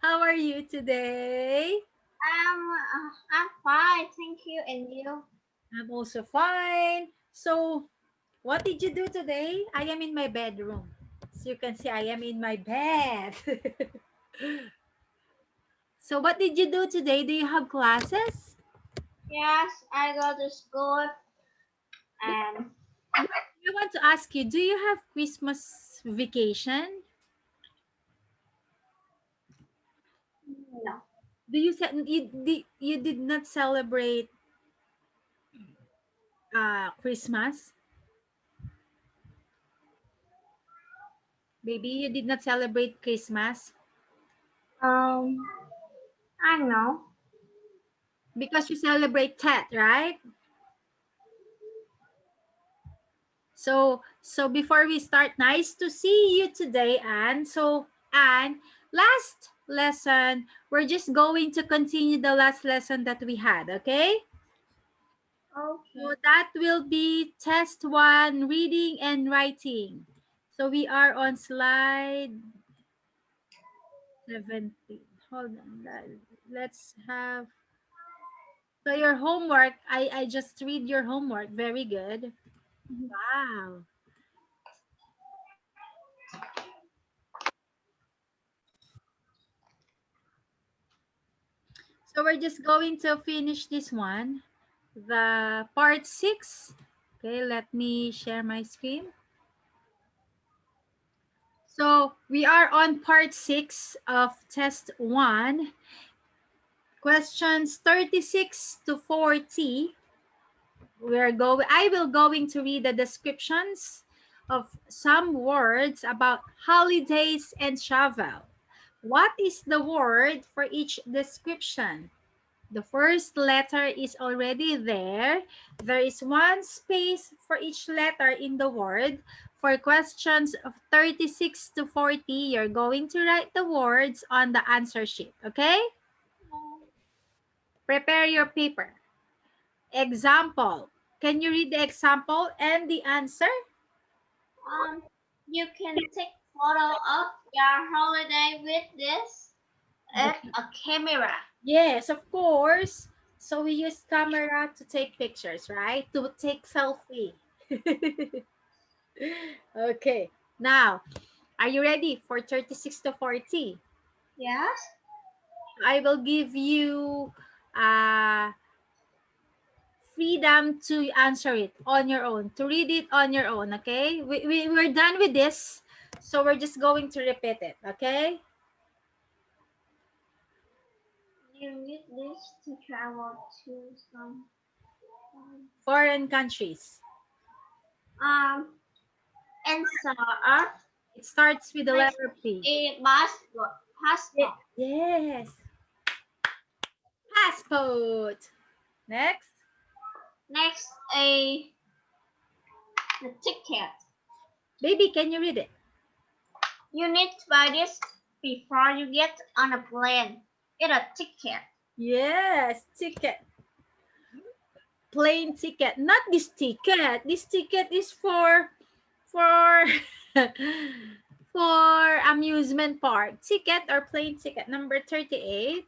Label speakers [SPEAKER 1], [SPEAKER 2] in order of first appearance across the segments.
[SPEAKER 1] How are you today?
[SPEAKER 2] I'm fine, thank you. And you?
[SPEAKER 1] I'm also fine. So, what did you do today? I am in my bedroom. So you can see I am in my bed. So, what did you do today? Do you have classes?
[SPEAKER 2] Yes, I go to school and
[SPEAKER 1] I want to ask you, do you have Christmas vacation?
[SPEAKER 2] no.
[SPEAKER 1] Do you did not celebrate Christmas? Baby, you did not celebrate Christmas
[SPEAKER 2] Um, I know.
[SPEAKER 1] because you celebrate Tet, right? So before we start, nice to see you today, Anne. Anne, last lesson, we're just going to continue the last lesson that we had, okay? So
[SPEAKER 2] Okay.
[SPEAKER 1] that will be test one, reading and writing. So we are on slide 17. Hold on. Let's have so your homework. I just read your homework. Very good. Wow. So we're just going to finish this one. The part 6. Okay, let me share my screen. So we are on part 6 of test 1. Questions 36 to 40. I will going to read the descriptions of some words about holidays and travel. What is the word for each description? The first letter is already there. There is one space for each letter in the word. For questions of 36 to 40, you're going to write the words on the answer sheet, okay? Prepare your paper. Example. Can you read the example and the answer?
[SPEAKER 2] Um, you can take photo of your holiday with this
[SPEAKER 1] The,
[SPEAKER 2] a camera.
[SPEAKER 1] yes, of course. So we use camera to take pictures, right? To take selfie. Okay. Now, are you ready for 36 to 40?
[SPEAKER 2] Yes.
[SPEAKER 1] I will give you uh, freedom to answer it on your own, to read it on your own, okay? We're done with this, so we're just going to repeat it, okay?
[SPEAKER 2] You need this to travel to some
[SPEAKER 1] Foreign countries.
[SPEAKER 2] um answer
[SPEAKER 1] It starts with the
[SPEAKER 2] next
[SPEAKER 1] letter P.
[SPEAKER 2] a passport. Passport.
[SPEAKER 1] Yes. Passport. Next.
[SPEAKER 2] Next a the ticket.
[SPEAKER 1] Baby, can you read it?
[SPEAKER 2] You need to buy this before you get on a plane. It's a ticket.
[SPEAKER 1] Yes, ticket. Plane ticket. Not this ticket. This ticket is for for amusement park. Ticket or plane ticket. Number 38.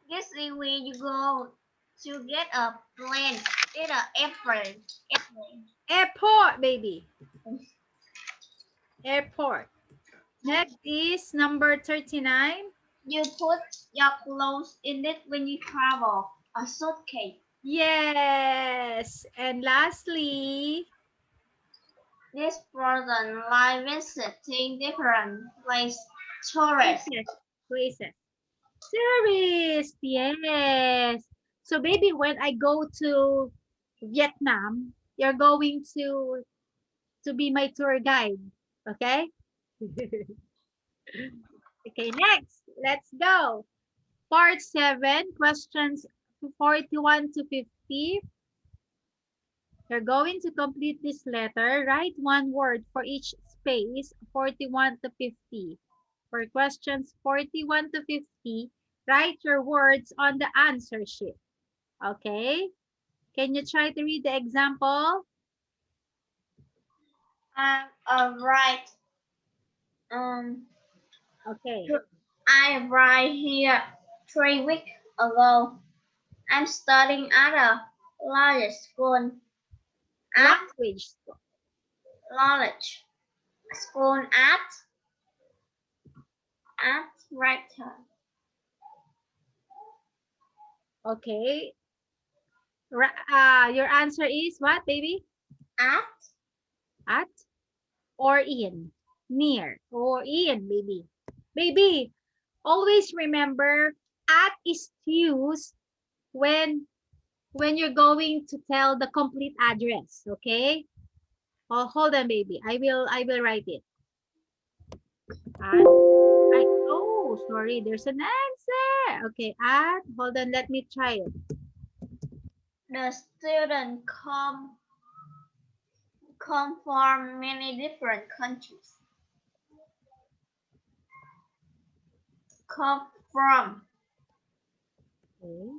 [SPEAKER 2] This is where you go to get a plane. It's an airplane. Airplane.
[SPEAKER 1] Airport, baby. Airport. Next is number 39.
[SPEAKER 2] You put your clothes in it when you travel. A suitcase.
[SPEAKER 1] Yes. And lastly,
[SPEAKER 2] This person like visiting different places. Tourist.
[SPEAKER 1] places. Places. Tourist. Yes. So, baby, when I go to Vietnam, you're going to be my tour guide. Okay? Okay, next. Let's go. Part 7, questions 41 to 50. You're going to complete this letter. Write one word for each space, 41 to 50. For questions 41 to 50, write your words on the answer sheet. Okay? Can you try to read the example?
[SPEAKER 2] Right. Um.
[SPEAKER 1] Okay.
[SPEAKER 2] I arrived here 3 weeks ago. I'm studying at a large school at
[SPEAKER 1] Language.
[SPEAKER 2] Knowledge School at Brighton.
[SPEAKER 1] Okay. Your answer is what, baby?
[SPEAKER 2] At
[SPEAKER 1] At or in? Near or in, baby. Baby, always remember at is used when you're going to tell the complete address, okay? Oh, hold on, baby. I will write it. At oh, sorry, there's an answer. Okay, hold on, let me try it.
[SPEAKER 2] the student come from many different countries. Come from
[SPEAKER 1] Okay.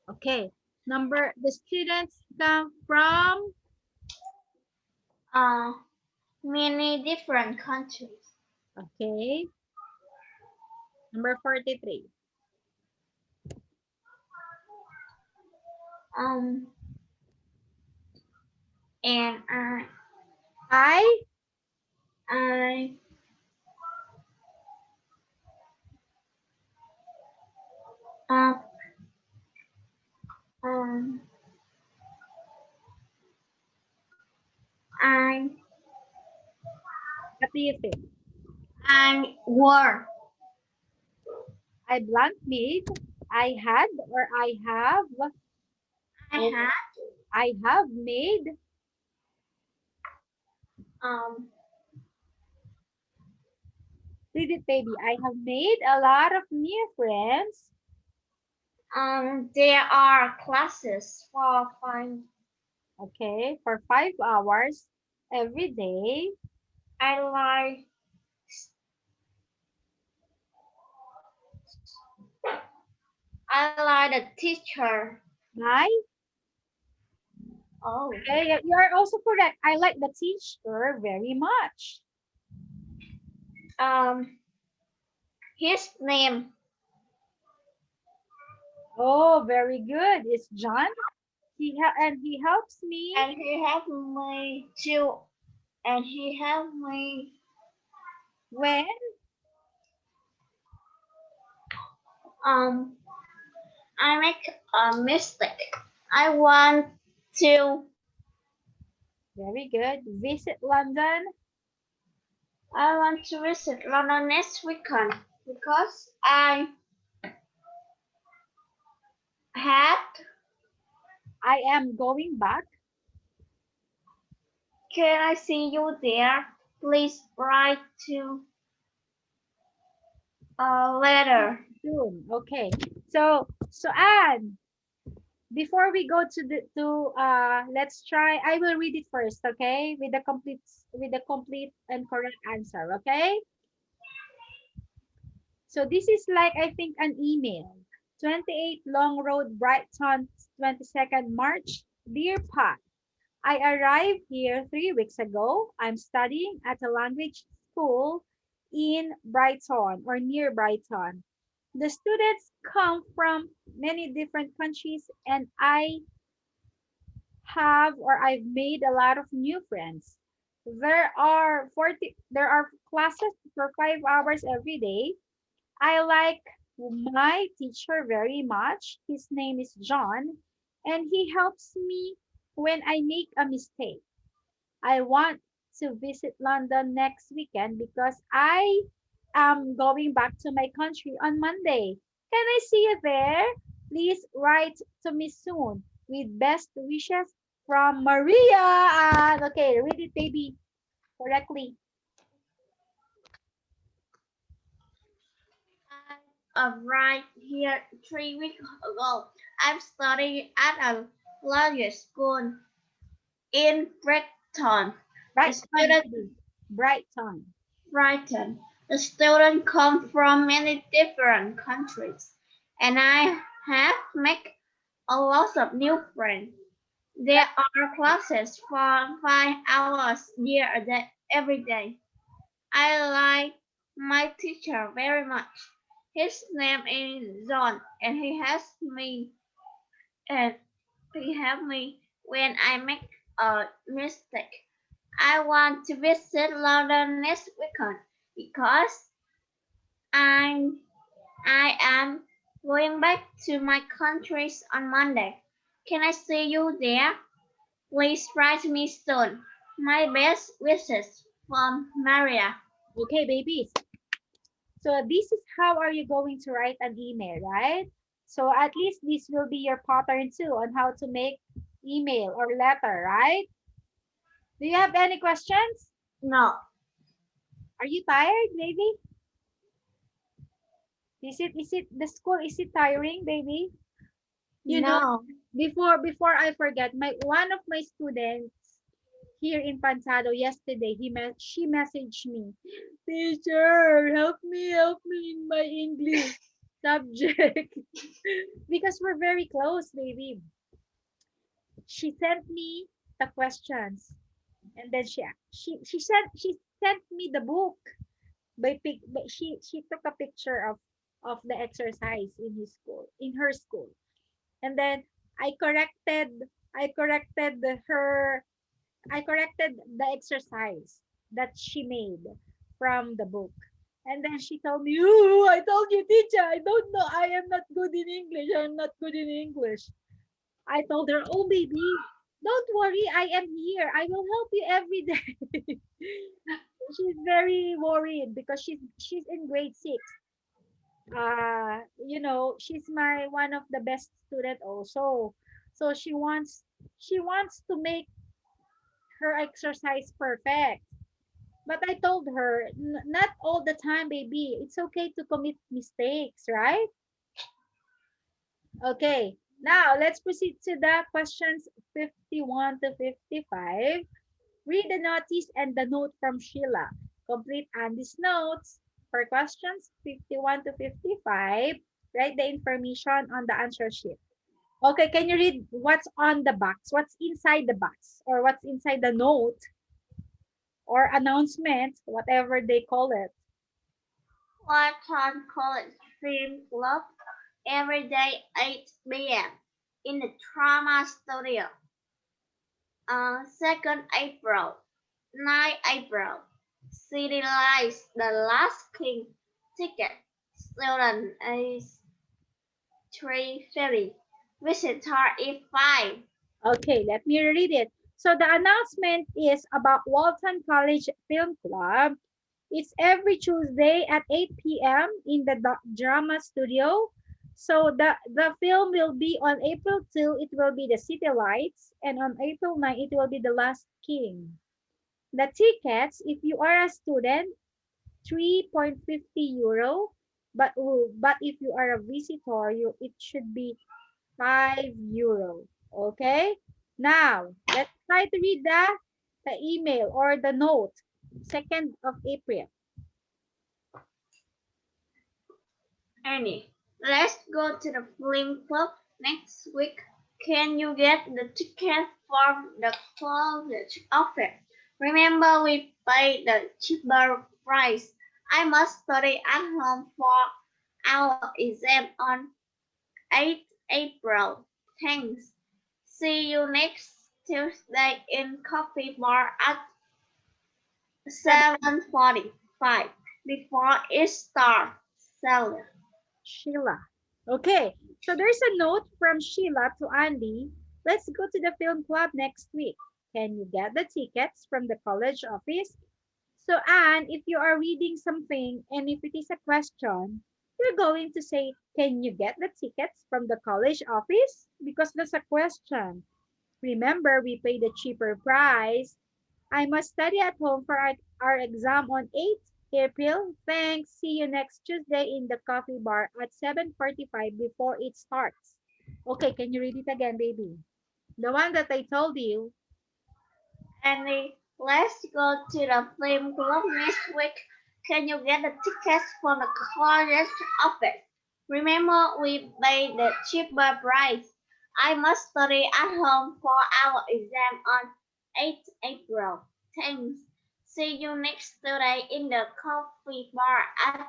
[SPEAKER 1] Okay. The students come from
[SPEAKER 2] uh many different countries.
[SPEAKER 1] okay. Number 43.
[SPEAKER 2] Um and
[SPEAKER 1] I
[SPEAKER 2] I uh, um I
[SPEAKER 1] what do you think?
[SPEAKER 2] I were
[SPEAKER 1] I blank made, I had or I have,
[SPEAKER 2] I
[SPEAKER 1] or
[SPEAKER 2] had
[SPEAKER 1] I have made.
[SPEAKER 2] um
[SPEAKER 1] Read it, baby. I have made a lot of new friends.
[SPEAKER 2] there are classes for fine.
[SPEAKER 1] Okay, for 5 hours every day.
[SPEAKER 2] I like the teacher.
[SPEAKER 1] I,
[SPEAKER 2] Oh.
[SPEAKER 1] you are also correct. I like the teacher very much.
[SPEAKER 2] His name
[SPEAKER 1] Oh, very good. It's John. He helps me
[SPEAKER 2] and he helped me to and he helped me
[SPEAKER 1] when
[SPEAKER 2] um I make a mistake. I want to
[SPEAKER 1] very good. Visit London.
[SPEAKER 2] visit London next weekend because I had
[SPEAKER 1] I am going back
[SPEAKER 2] can I see you there? Please write to a letter.
[SPEAKER 1] soon. Okay. So Anne, before we go to let's try. I will read it first, okay? With the complete and correct answer, okay? So this is like I think an email. 28 Long Road, Brighton, 22nd March. Dear Pat, I arrived here 3 weeks ago. I'm studying at a language school in Brighton or near Brighton. The students come from many different countries and I've made a lot of new friends. There are classes for 5 hours every day. I like my teacher very much. His name is John, and he helps me when I make a mistake. I want to visit London next weekend because I am going back to my country on Monday. Can I see you there? Please write to me soon. With best wishes from Maria. And okay, read it, baby, correctly.
[SPEAKER 2] I arrived here 3 weeks ago. I'm studying at a large school in Brighton. The
[SPEAKER 1] Brighton,
[SPEAKER 2] student
[SPEAKER 1] baby. Brighton.
[SPEAKER 2] Brighton. The students come from many different countries, and I have made a lot of new friends. There are classes for 5 hours every day. I like my teacher very much. His name is John, and and he helped me when I make a mistake. I want to visit London next weekend because I I am going back to my country on Monday. Can I see you there? Please write me soon. My best wishes from Maria.
[SPEAKER 1] Okay, babies. So this is how are you going to write an email, right? So at least this will be your pattern too on how to make email or letter, right? Do you have any questions?
[SPEAKER 2] No,
[SPEAKER 1] Are you tired, baby? Is it the school, is it tiring, baby? You know,
[SPEAKER 2] no.
[SPEAKER 1] before I forget, my one of my students here in Pansado yesterday, she messaged me, teacher, help me in my English subject. Because we're very close, baby. She sent me the questions, and then she sent me the book she took a picture of the exercise in his school, in her school. And then I corrected I corrected her I corrected the exercise that she made from the book. And then she told me, "Oh, I told you, teacher, I don't know. I am not good in English. I'm not good in English." I told her, "Oh, baby, don't worry. I am here. I will help you every day." She's very worried because she's in grade 6. She's my one of the best student also. So she wants to make her exercise perfect. But I told her, not all the time, baby. It's okay to commit mistakes, right? Okay. Now, let's proceed to the questions 51 to 55. Read the notice and the note from Sheila. Complete Andy's notes. For questions 51 to 55, write the information on the answer sheet. Okay, can you read what's on the box? What's inside the box? Or what's inside the note? Or announcement, whatever they call it.
[SPEAKER 2] Walton College Film Club every day 8 p.m. in the Drama Studio. 2nd April, 9 April. City Lights, The Last King. Ticket. Student is 350. Visitor is 5.
[SPEAKER 1] Okay, let me read it. So the announcement is about Walton College Film Club. It's every Tuesday at 8 p.m. in the drama studio. So the film will be on April 2, it will be The City Lights, and on April 9, it will be The Last King. The tickets, if you are a student, 3.50 euro, but if you are a visitor, it should be 5 euro. Okay? Now, let's try to read the email or the note. 2nd of April.
[SPEAKER 2] Annie, let's go to the film club next week. Can you get the ticket from the college office? Remember, we paid the cheaper price. I must study at home for our exam on 8th April. Thanks. See you next Tuesday in coffee bar at 7:45 before it starts.
[SPEAKER 1] Sheila. Okay, so there's a note from Sheila to Andy. Let's go to the film club next week. Can you get the tickets from the college office? So Anne, if you are reading something and if it is a question, you're going to say, can you get the tickets from the college office? Because that's a question. Remember, we pay the cheaper price. I must study at home for our exam on 8th April. Thanks. See you next Tuesday in the coffee bar at 7:45 before it starts. Okay, can you read it again, baby? The one that I told you.
[SPEAKER 2] Annie, let's go to the film club next week. Can you get the tickets from the college office? Remember, we paid the cheaper price. I must study at home for our exam on 8th April. Thanks. See you next Thursday in the coffee bar at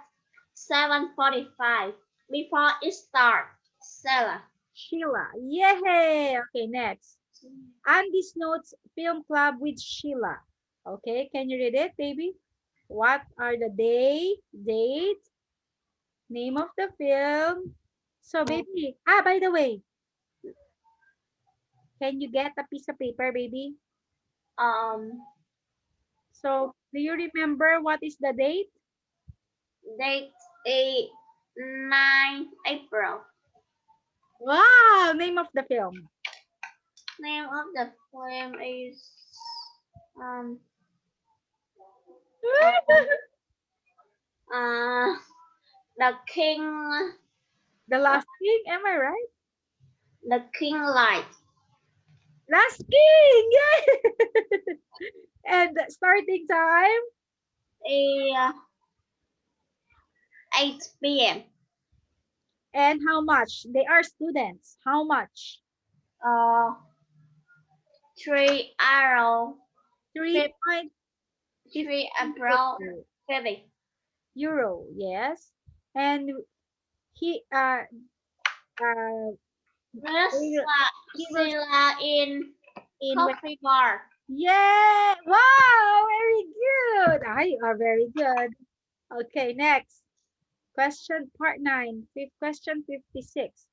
[SPEAKER 2] 7:45 before it starts. Sarah.
[SPEAKER 1] Sheila. Yay! Okay, next. Andy's Notes Film Club with Sheila. Okay, can you read it, baby? What are the day, date, name of the film? So, baby, by the way, can you get a piece of paper, baby?
[SPEAKER 2] Um,
[SPEAKER 1] So, do you remember what is the date?
[SPEAKER 2] date is 9 April.
[SPEAKER 1] Wow, name of the film.
[SPEAKER 2] Name of the film is um uh the King
[SPEAKER 1] The Last King, am I right?
[SPEAKER 2] the King Light.
[SPEAKER 1] Last King, yay! And starting time?
[SPEAKER 2] A 8 p.m.
[SPEAKER 1] And how much? They are students. How much?
[SPEAKER 2] Uh 3 April
[SPEAKER 1] 3.50
[SPEAKER 2] 3 April 50.
[SPEAKER 1] euro, yes. And he
[SPEAKER 2] There's
[SPEAKER 1] he will
[SPEAKER 2] Sila in
[SPEAKER 1] in
[SPEAKER 2] coffee bar.
[SPEAKER 1] yeah, wow, very good. You are very good. Okay, next question, part 9, question 56.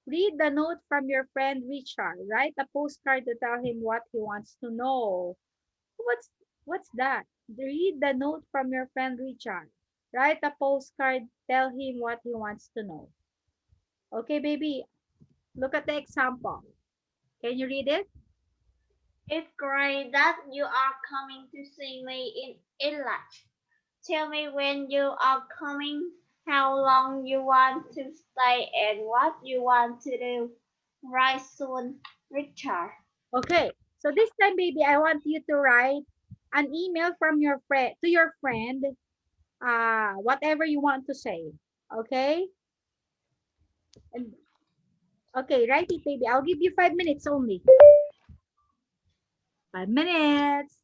[SPEAKER 1] Read the note from your friend Richard. Write a postcard to tell him what he wants to know. What's that? Read the note from your friend Richard. Write a postcard, tell him what he wants to know. Okay, baby, look at the example. Can you read it?
[SPEAKER 2] It's great that you are coming to see me in Elach. Tell me when you are coming, how long you want to stay, and what you want to do. Right soon, Richard.
[SPEAKER 1] Okay, so this time, baby, I want you to write an email from your friend to your friend, whatever you want to say. Okay? And okay, write it, baby. I'll give you 5 minutes only. 5 minutes.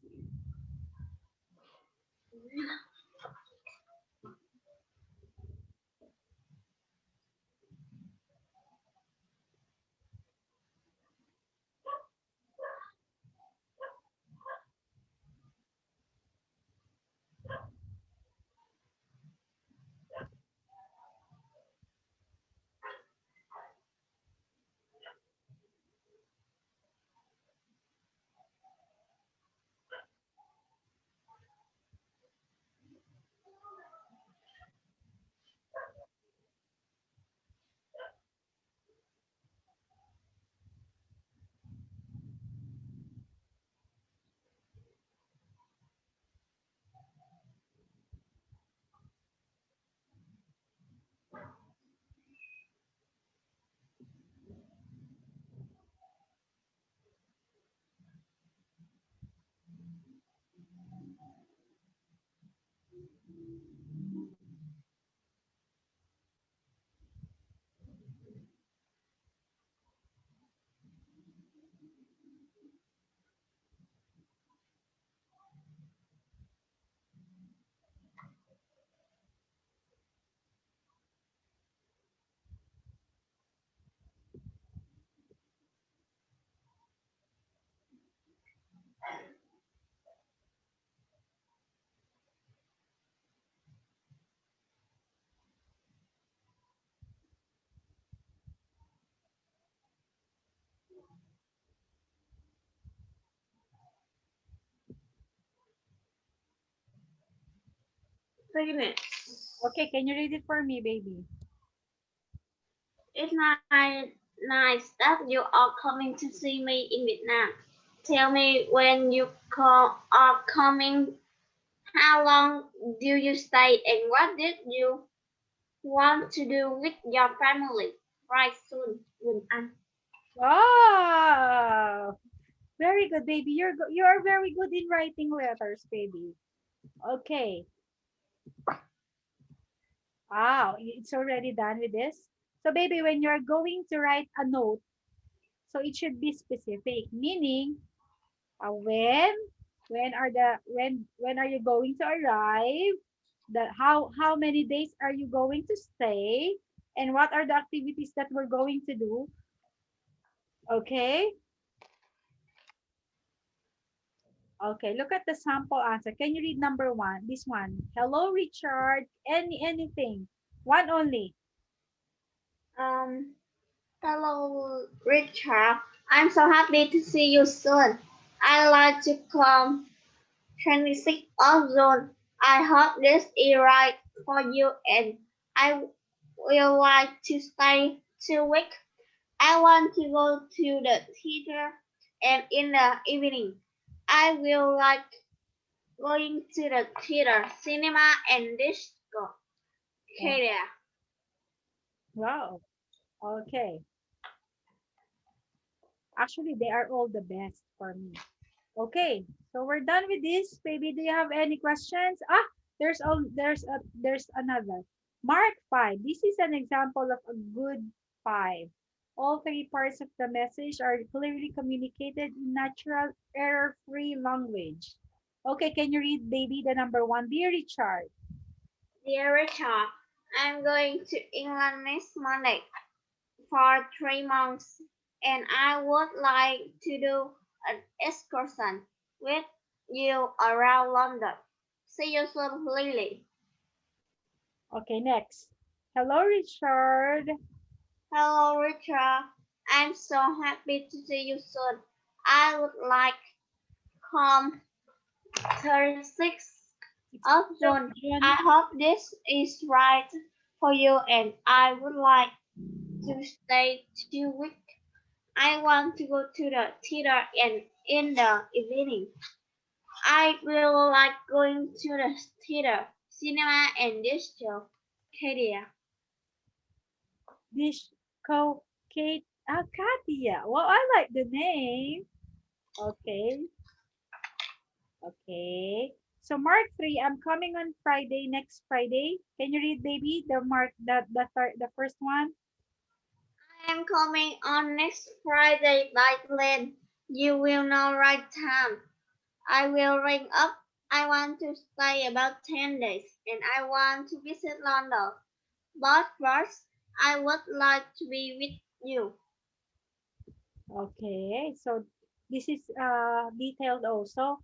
[SPEAKER 2] Phoenix.
[SPEAKER 1] Okay, can you read it for me, baby?
[SPEAKER 2] It's nice that you are coming to see me in Vietnam. Tell me when you are coming, how long do you stay, and what did you want to do with your family? Right soon, Quỳnh Anh.
[SPEAKER 1] Wow! Very good, baby. You are very good in writing letters, baby. Okay. Wow, it's already done with this. So, baby, when you're going to write a note, so it should be specific, meaning when When are you going to arrive? How many days are you going to stay? And what are the activities that we're going to do? Okay. Okay, look at the sample answer. Can you read number one? This one. Hello, Richard. Anything. One only.
[SPEAKER 2] Um, Hello, Richard. I'm so happy to see you soon. I like to come 26th of June. I hope this is right for you and I will like to stay 2 weeks. I want to go to the theater and in the evening. I will like going to the theater, cinema and disco.
[SPEAKER 1] Oh,
[SPEAKER 2] Okay,
[SPEAKER 1] wow. Okay. Actually, they are all the best for me. Okay, so we're done with this. Baby, do you have any questions? Ah, there's another. Mark 5. This is an example of a good 5. All three parts of the message are clearly communicated in natural, error-free language. Okay, can you read, baby, the number one? Dear Richard.
[SPEAKER 2] Dear Richard, I'm going to England next Monday for 3 months, and I would like to do an excursion with you around London. See you soon, Lily.
[SPEAKER 1] Okay, next. Hello, Richard.
[SPEAKER 2] Hello, Richard. I'm so happy to see you soon. I would like come 36th of June. I hope this is right for you, and I would like to stay 2 weeks. I want to go to the theater and in the evening. I will like going to the theater, cinema, and disco. Katia.
[SPEAKER 1] Disco Kate Katia. Well, I like the name. Okay. Okay. So Mark 3, I'm coming on Friday, next Friday. Can you read, baby, the mark the first one?
[SPEAKER 2] I am coming on next Friday, like Glenn. You will know right time. I will ring up. I want to stay about 10 days and I want to visit London. But first, I would like to be with you.
[SPEAKER 1] Okay. So this is detailed also.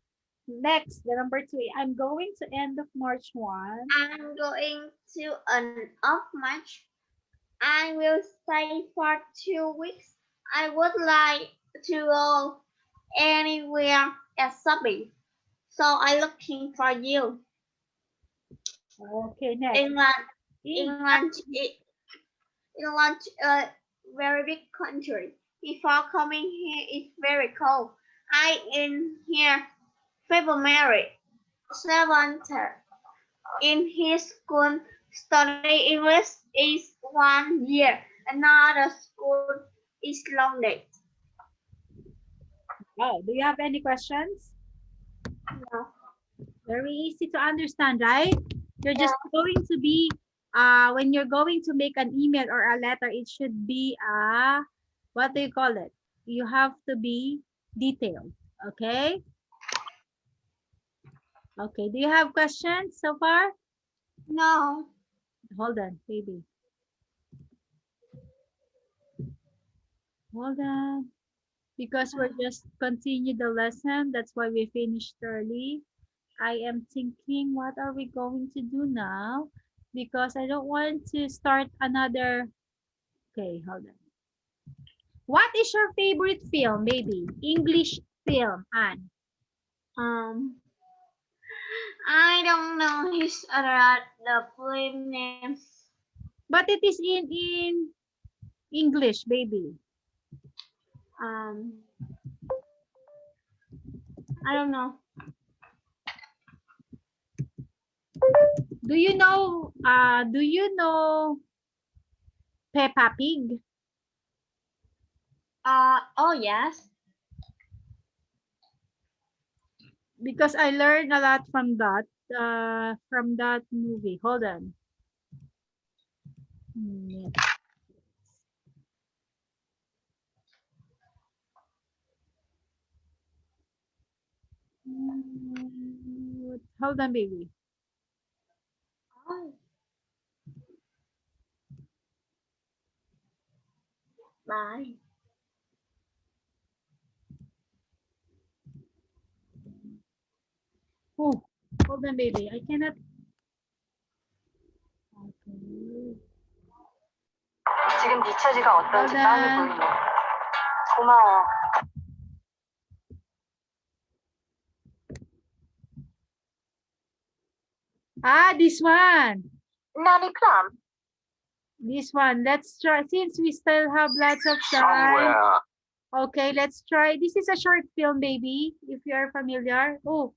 [SPEAKER 1] Next, the number 2, I'm going to end of March 1.
[SPEAKER 2] I'm going to an off match. I will stay for 2 weeks. I would like to go anywhere at shopping. So I'm looking for you.
[SPEAKER 1] Okay, next.
[SPEAKER 2] England,
[SPEAKER 1] In
[SPEAKER 2] England, England, a very big country. Before coming here, it's very cold. I in here February 7th. In his school, study English is 1 year. Another school is long day.
[SPEAKER 1] Oh, do you have any questions?
[SPEAKER 2] No.
[SPEAKER 1] Very easy to understand, right? You're just
[SPEAKER 2] Yeah.
[SPEAKER 1] going to be, when you're going to make an email or a letter, it should be what do you call it? You have to be detailed, okay? Okay, do you have questions so far?
[SPEAKER 2] No.
[SPEAKER 1] Hold on, baby. Hold on. Because we're just continue the lesson, that's why we finished early. I am thinking, what are we going to do now? Because I don't want to start another. Okay, hold on. What is your favorite film, baby? English film, Anne.
[SPEAKER 2] Um, I don't know his other the film names.
[SPEAKER 1] But it is in English, baby.
[SPEAKER 2] Um, I don't know.
[SPEAKER 1] Do you know Peppa Pig?
[SPEAKER 2] Oh yes.
[SPEAKER 1] Because I learned a lot from that movie. Hold on. Hmm. Hold on, baby.
[SPEAKER 2] Oh. Bye.
[SPEAKER 1] Oh, hold on, baby. I cannot. Okay.
[SPEAKER 3] 지금 네 처지가 어떤지
[SPEAKER 1] hold
[SPEAKER 3] 뻔히
[SPEAKER 1] on.
[SPEAKER 3] 보이네. 고마워.
[SPEAKER 1] This one.
[SPEAKER 3] 나니 그럼
[SPEAKER 1] This one. Let's try. Since we still have lots of time. Okay, let's try. This is a short film, baby. If you are familiar. Oh,